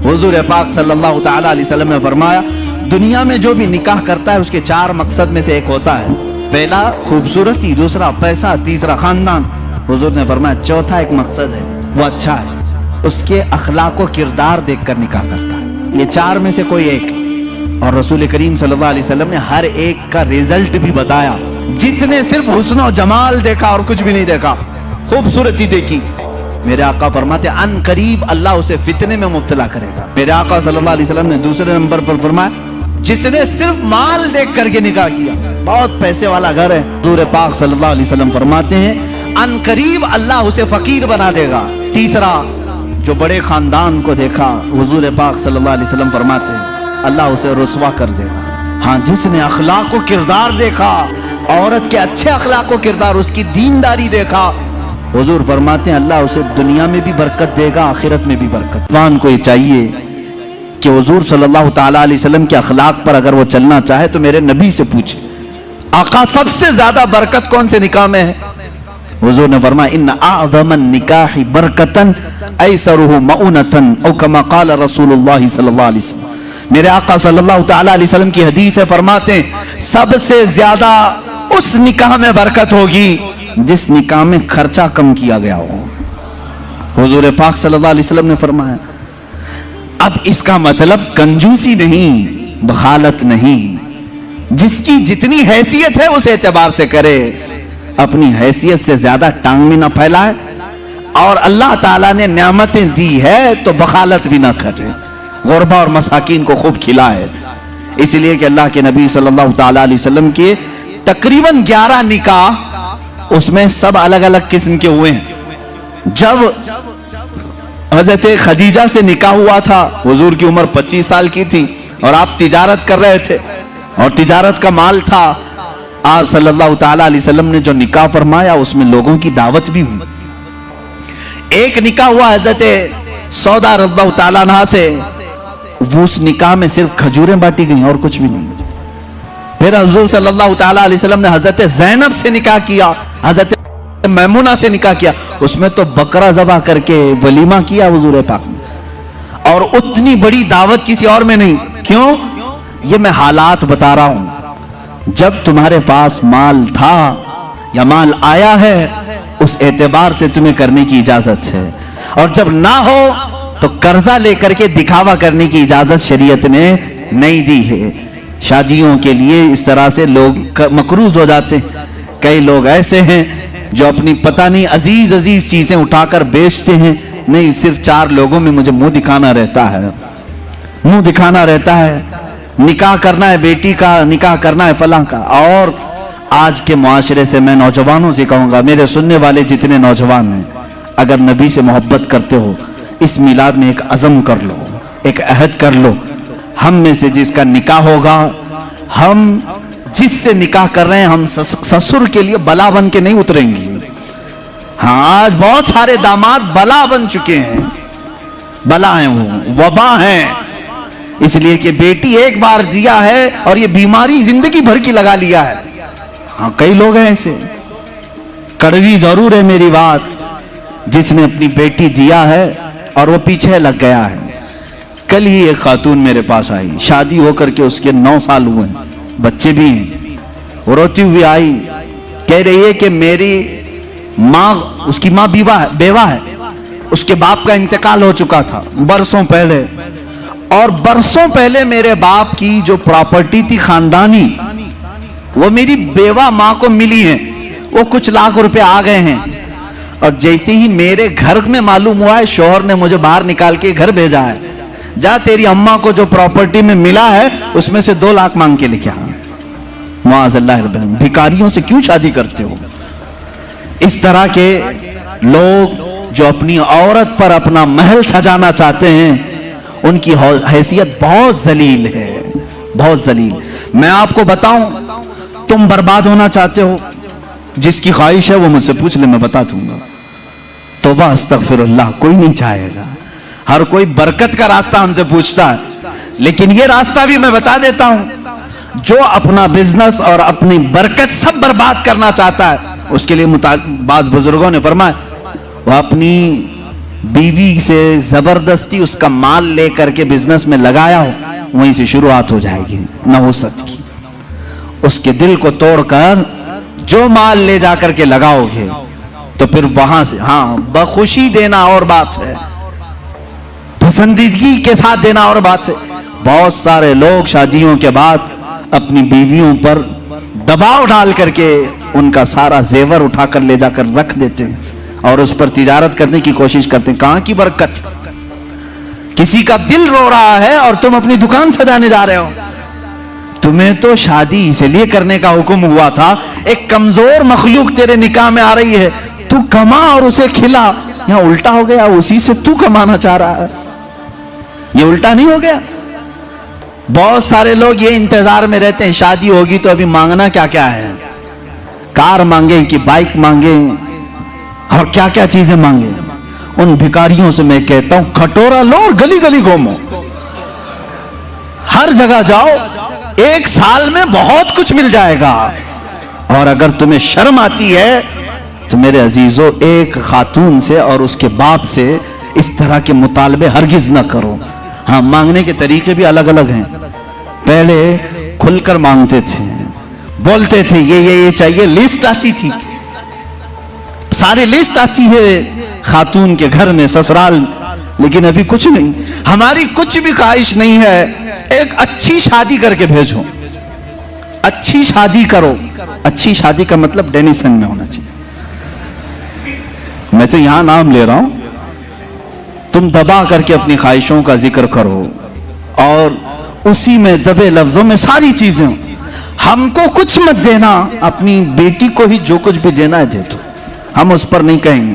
حضور پاک صلی اللہ تعالیٰ علیہ وسلم نے فرمایا دنیا میں جو بھی نکاح کرتا ہے اس کے 4 مقصد میں سے ایک ہوتا ہے، پہلا خوبصورتی، دوسرا پیسہ، تیسرا خاندان۔ حضور نے فرمایا چوتھا ایک مقصد ہے، وہ اچھا ہے، اس کے اخلاق و کردار دیکھ کر نکاح کرتا ہے۔ یہ 4 میں سے کوئی ایک، اور رسول کریم صلی اللہ علیہ وسلم نے ہر ایک کا ریزلٹ بھی بتایا۔ جس نے صرف حسن و جمال دیکھا اور کچھ بھی نہیں دیکھا، خوبصورتی دیکھی، میرے آقا فرماتے ہیں ان قریب اللہ اسے فتنے میں مبتلا کرے گا۔ میرے آقا صلی اللہ علیہ وسلم نے دوسرے نمبر پر فرمایا جس نے صرف مال دیکھ کر کے نکاح کیا، بہت پیسے والا گھر ہے، حضور پاک صلی اللہ علیہ وسلم فرماتے ہیں ان قریب اللہ اسے فقیر بنا دے گا۔ تیسرا، جو بڑے خاندان کو دیکھا، حضور پاک صلی اللہ علیہ وسلم فرماتے ہیں اللہ اسے رسوا کر دے گا۔ ہاں، جس نے اخلاق و کردار دیکھا، عورت کے اچھے اخلاق و کردار، اس کی دینداری دیکھا، حضور فرماتے ہیں اللہ اسے دنیا میں بھی برکت دے گا، آخرت میں بھی برکت۔ وان کو یہ چاہیے کہ حضور صلی اللہ تعالیٰ علیہ وسلم کے اخلاق پر اگر وہ چلنا چاہے تو میرے نبی سے پوچھے آقا سب سے زیادہ برکت کون سے نکاح میں ہے؟ حضور نے فرمایا ان اعظم النکاح برکتن ایسرہ مؤنتن او کما قال رسول اللہ صلی اللہ علیہ وسلم۔ میرے آقا صلی اللہ تعالیٰ علیہ وسلم کی حدیث ہے، فرماتے ہیں سب سے زیادہ اس نکاح میں برکت ہوگی جس نکاح میں خرچہ کم کیا گیا ہو۔ حضور پاک صلی اللہ علیہ وسلم نے فرمایا اب اس کا مطلب کنجوسی نہیں، بخالت نہیں، جس کی جتنی حیثیت ہے اس اعتبار سے کرے، اپنی حیثیت سے زیادہ ٹانگ بھی نہ پھیلائے، اور اللہ تعالیٰ نے نعمتیں دی ہے تو بخالت بھی نہ کرے، غربا اور مساکین کو خوب کھلائے۔ اس لیے کہ اللہ کے نبی صلی اللہ تعالیٰ علیہ وسلم کے تقریباً 11 نکاح، اس میں سب الگ الگ قسم کے ہوئے ہیں۔ جب حضرت خدیجہ سے نکاح ہوا تھا، حضور کی عمر 25 سال کی تھی اور آپ تجارت کر رہے تھے اور تجارت کا مال تھا، آپ صلی اللہ تعالیٰ علیہ وسلم نے جو نکاح فرمایا اس میں لوگوں کی دعوت بھی ہوئی۔ ایک نکاح ہوا حضرت سودا رضی اللہ تعالیٰ عنہ سے، وہ اس نکاح میں صرف کھجوریں بانٹی گئیں اور کچھ بھی نہیں۔ پھر حضور صلی اللہ تعالیٰ علیہ وسلم نے حضرت زینب سے نکاح کیا، حضرت میمونہ سے نکاح کیا، اس میں تو بکرا ذبح کر کے ولیمہ کیا حضور پاک نے، اور اتنی بڑی دعوت کسی اور میں نہیں۔ کیوں؟ یہ میں حالات بتا رہا ہوں، جب تمہارے پاس مال تھا یا مال آیا ہے اس اعتبار سے تمہیں کرنے کی اجازت ہے، اور جب نہ ہو تو قرضہ لے کر کے دکھاوا کرنے کی اجازت شریعت نے نہیں دی ہے۔ شادیوں کے لیے اس طرح سے لوگ مقروض ہو جاتے ہیں۔ کئی لوگ ایسے ہیں جو اپنی پتہ نہیں عزیز عزیز چیزیں اٹھا کر بیچتے ہیں، نہیں صرف 4 لوگوں میں مجھے منہ دکھانا رہتا ہے، منہ دکھانا رہتا ہے، نکاح کرنا ہے بیٹی کا، نکاح کرنا ہے فلاں کا۔ اور آج کے معاشرے سے میں نوجوانوں سے کہوں گا، میرے سننے والے جتنے نوجوان ہیں، اگر نبی سے محبت کرتے ہو اس میلاد میں ایک عزم کر لو، ایک عہد کر لو، ہم میں سے جس کا نکاح ہوگا، ہم جس سے نکاح کر رہے ہیں، ہم سسر کے لیے بلا بن کے نہیں اتریں گے۔ ہاں آج بہت سارے داماد بلا بن چکے ہیں، بلا ہیں، وہ وبا ہیں، اس لیے کہ بیٹی ایک بار دیا ہے اور یہ بیماری زندگی بھر کی لگا لیا ہے۔ ہاں کئی لوگ ہیں ایسے، کڑوی ضرور ہے میری بات، جس نے اپنی بیٹی دیا ہے اور وہ پیچھے لگ گیا ہے۔ کل ہی ایک خاتون میرے پاس آئی، شادی ہو کر کے اس کے 9 سال ہوئے ہیں، بچے بھی ہیں، وہ روتی ہوئی آئی، کہہ رہی ہے کہ میری ماں، اس کی ماں بیوہ ہے، اس کے باپ کا انتقال ہو چکا تھا برسوں پہلے، اور برسوں پہلے میرے باپ کی جو پراپرٹی تھی خاندانی، وہ میری بیوہ ماں کو ملی ہے، وہ کچھ لاکھ روپے آ گئے ہیں، اور جیسے ہی میرے گھر میں معلوم ہوا ہے، شوہر نے مجھے باہر نکال کے گھر بھیجا ہے، جا تیری اماں کو جو پراپرٹی میں ملا ہے اس میں سے 2 لاکھ مانگ کے لے کے آ۔ معاذ اللہ رب العالمین، بھکاریوں سے کیوں شادی کرتے ہو؟ اس طرح کے لوگ جو اپنی عورت پر اپنا محل سجانا چاہتے ہیں، ان کی حیثیت بہت ذلیل ہے، بہت ذلیل۔ میں آپ کو بتاؤں، تم برباد ہونا چاہتے ہو، جس کی خواہش ہے وہ مجھ سے پوچھ لے، میں بتا دوں گا۔ توبہ استغفر اللہ، کوئی نہیں چاہے گا، ہر کوئی برکت کا راستہ ہم سے پوچھتا ہے، لیکن یہ راستہ بھی میں بتا دیتا ہوں، جو اپنا بزنس اور اپنی برکت سب برباد کرنا چاہتا ہے، اس کے لیے بعض بزرگوں نے فرمایا وہ اپنی بیوی سے زبردستی اس کا مال لے کر کے بزنس میں لگایا ہو، وہیں سے شروعات ہو جائے گی نحوست کی. اس کے دل کو توڑ کر جو مال لے جا کر کے لگاؤ گے تو پھر وہاں سے ہاں بخوشی دینا اور بات ہے، پسندیدگی کے ساتھ دینا اور بات ہے. بہت سارے لوگ شادیوں کے بعد اپنی بیویوں پر دباؤ ڈال کر کے ان کا سارا زیور اٹھا کر لے جا کر رکھ دیتے ہیں اور اس پر تجارت کرنے کی کوشش کرتے ہیں. کہاں کی برکت؟ کسی کا دل رو رہا ہے اور تم اپنی دکان سجانے جا رہے ہو. تمہیں تو شادی اس لیے کرنے کا حکم ہوا تھا، ایک کمزور مخلوق تیرے نکاح میں آ رہی ہے، تو کما اور اسے کھلا. یہاں الٹا ہو گیا، اسی سے تو کمانا چاہ رہا ہے. یہ الٹا نہیں ہو گیا؟ بہت سارے لوگ یہ انتظار میں رہتے ہیں شادی ہوگی تو ابھی مانگنا کیا کیا ہے، کار مانگیں کہ بائک مانگیں اور کیا کیا چیزیں مانگیں. ان بھکاریوں سے میں کہتا ہوں کھٹورا لو اور گلی گلی گھومو، ہر جگہ جاؤ، ایک سال میں بہت کچھ مل جائے گا. اور اگر تمہیں شرم آتی ہے تو میرے عزیزو ایک خاتون سے اور اس کے باپ سے اس طرح کے مطالبے ہرگز نہ کرو. ہاں مانگنے کے طریقے بھی الگ الگ ہیں. پہلے کھل کر مانگتے تھے، بولتے تھے یہ چاہیے، لسٹ آتی تھی، ساری لسٹ آتی ہے خاتون کے گھر میں سسرال. لیکن ابھی کچھ نہیں، ہماری کچھ بھی خواہش نہیں ہے، ایک اچھی شادی کر کے بھیجو. اچھی شادی کرو. اچھی شادی کا مطلب ڈینیسن میں ہونا چاہیے. میں تو یہاں نام لے رہا ہوں، تم دبا کر کے اپنی خواہشوں کا ذکر کرو اور اسی میں دبے لفظوں میں ساری چیزیں. ہم کو کچھ مت دینا، اپنی بیٹی کو ہی جو کچھ بھی دینا ہے دے دو، ہم اس پر نہیں کہیں گے.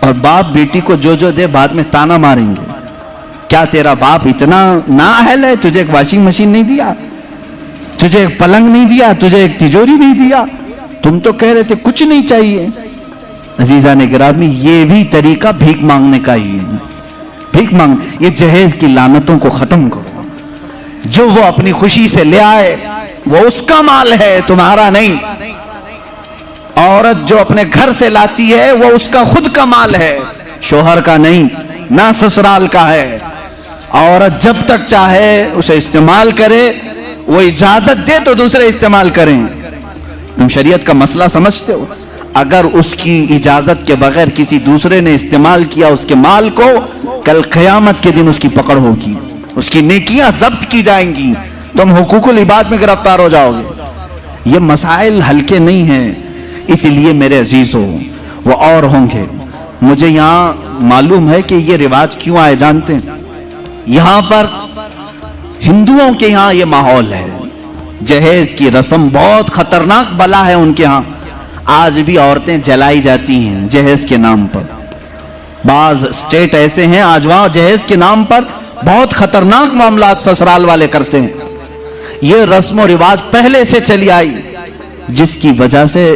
اور باپ بیٹی کو جو دے بعد میں تانا ماریں گے. کیا تیرا باپ اتنا نااہل ہے؟ تجھے ایک واشنگ مشین نہیں دیا، تجھے ایک پلنگ نہیں دیا، تجھے ایک تجوری نہیں دیا، تم تو کہہ رہے تھے کچھ نہیں چاہیے. عزیزان گرامی، یہ بھی طریقہ بھیک مانگنے کا ہی ہے. بھیک مانگ، یہ جہیز کی لعنتوں کو ختم کرو. جو وہ اپنی خوشی سے لے آئے وہ اس کا مال ہے، تمہارا نہیں. عورت جو اپنے گھر سے لاتی ہے وہ اس کا خود کا مال ہے، شوہر کا نہیں، نہ سسرال کا ہے. عورت جب تک چاہے اسے استعمال کرے، وہ اجازت دے تو دوسرے استعمال کریں. تم شریعت کا مسئلہ سمجھتے ہو؟ اگر اس کی اجازت کے بغیر کسی دوسرے نے استعمال کیا اس کے مال کو، کل قیامت کے دن اس کی پکڑ ہوگی، اس کی نیکیاں ضبط کی جائیں گی، تم حقوق العباد میں گرفتار ہو جاؤ گے. یہ مسائل ہلکے نہیں ہیں. اس لیے میرے عزیزوں، وہ اور ہوں گے. مجھے یہاں معلوم ہے کہ یہ رواج کیوں آئے جانتے ہیں؟ یہاں پر ہندوؤں کے یہاں یہ ماحول ہے، جہیز کی رسم بہت خطرناک بلا ہے ان کے ہاں. آج بھی عورتیں جلائی جاتی ہیں جہیز کے نام پر. بعض اسٹیٹ ایسے ہیں آج وہاں جہیز کے نام پر بہت خطرناک معاملات سسرال والے کرتے ہیں. یہ رسم و رواج پہلے سے چلی آئی، جس کی وجہ سے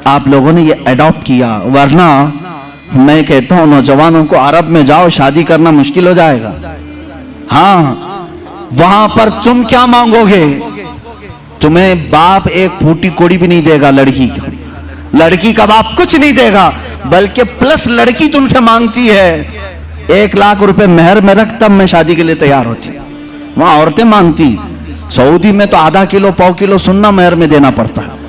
آپ لوگوں نے یہ ایڈاپٹ کیا. ورنہ میں کہتا ہوں نوجوانوں کو عرب میں جاؤ، شادی کرنا مشکل ہو جائے گا. ہاں وہاں پر تم کیا مانگو گے؟ تمہیں باپ ایک پھوٹی کوڑی بھی نہیں دے گا. لڑکی کا باپ کچھ نہیں دے گا، بلکہ پلس لڑکی تم سے مانگتی ہے 1,00,000 روپے مہر میں رکھ، تب میں شادی کے لیے تیار ہوتی. وہاں عورتیں مانگتی. سعودی میں تو آدھا کلو پاؤ کلو سننا مہر میں دینا پڑتا ہے.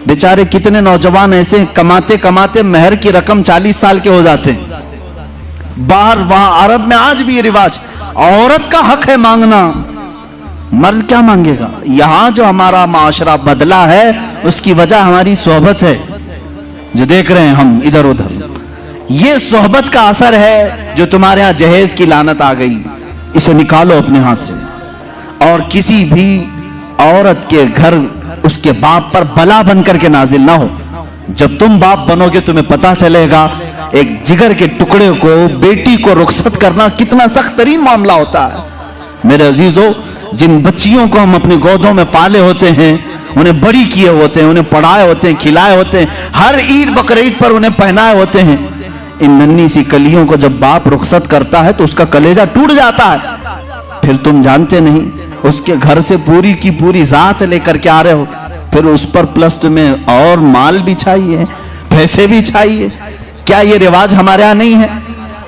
بیچارے کتنے نوجوان ایسے کماتے کماتے مہر کی رقم 40 سال کے ہو جاتے ہیں. باہر وہاں عرب میں آج بھی یہ رواج، عورت کا حق ہے مانگنا، مرد کیا مانگے گا. یہاں جو ہمارا معاشرہ بدلا ہے اس کی وجہ ہماری صحبت ہے، جو دیکھ رہے ہیں ہم ادھر ادھر. یہ صحبت کا اثر ہے جو تمہارے ہاں جہیز کی لعنت آ گئی. اسے نکالو اپنے ہاتھ سے. اور کسی بھی عورت کے گھر اس کے باپ پر بلا بن کر کے نازل نہ ہو. جب تم باپ بنو گے تمہیں پتا چلے گا ایک جگر کے ٹکڑے کو، بیٹی کو رخصت کرنا کتنا سخت ترین معاملہ ہوتا ہے. میرے عزیزو، جن بچیوں کو ہم اپنی گودوں میں پالے ہوتے ہیں، انہیں بڑی کیے ہوتے ہیں، انہیں پڑھائے ہوتے ہیں، کھلائے ہوتے ہیں، ہر عید بقرعید پر انہیں پہنائے ہوتے ہیں، ان ننھی سی کلیوں کو جب باپ رخصت کرتا ہے تو اس کا کلیجہ ٹوٹ جاتا ہے. پھر تم جانتے نہیں اس کے گھر سے پوری کی پوری ذات لے کر کے آ رہے ہو، پھر اس پر پلس تمہیں اور مال بھی چاہیے، پیسے بھی چاہیے. کیا یہ رواج ہمارے ہاں نہیں ہے؟